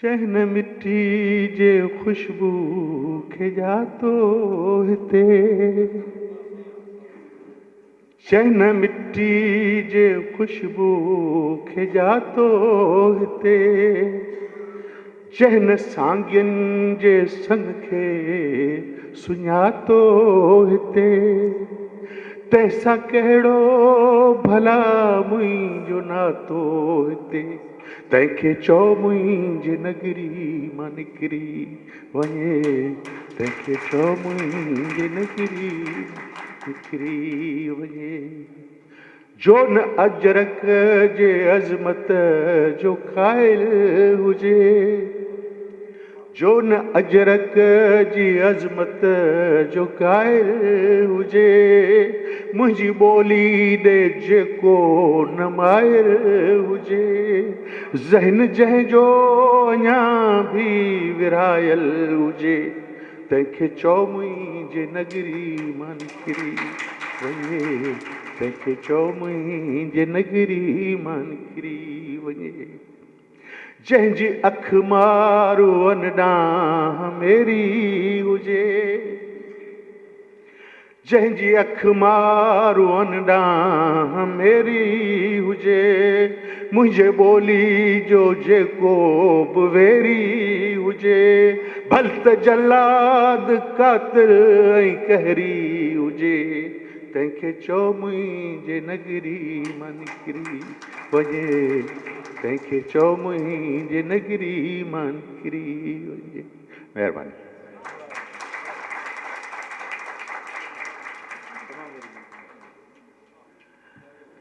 चहन मिट्टी जे खुशबू खे जातो हिते, चहन मिट्टी जे खुशबू खे जातो हिते, चहन सांगियुनि जे सन खे सुञातो हिते। तंहिंसां कहिड़ो भला मुंहिंजो नातो हिते, तंहिंखे चओ मुंहिंजे नगरी मां निकिरी वञे, तंहिंखे चओ मुंहिंजे नगरी निकिरी वञे। जो न अजरक जे अज़मत जो क़ाइल हुजे, जो न अजरक जी अज़मत जो क़ाइल हुजे, मुंहिंजी ॿोली ॾे जेको न माहिर हुजे, ज़हन जंहिंजो अञा बि विरहायल हुजे, तंहिंखे चओ मुंहिंजे नगरी मां निकिरी वञे, तंहिंखे चओ मुंहिंजे नगरी मां निकिरी वञे। जंहिंजी अख मारो अन ॾांहुं मेरी हुजे, जंहिंजी अख मारो अन ॾांहुं मेरी हुजे, मुंहिंजे ॿोली जो जेको बि वेरी हुजे, भल त जलाद कातिल ऐं कहरी हुजे, तंहिंखे चओ मुंहिंजे नगरी मां निकिरी वञे, तंहिंखे चओ मुंहिंजे नगरी मां निकिरी वञे। महिरबानी।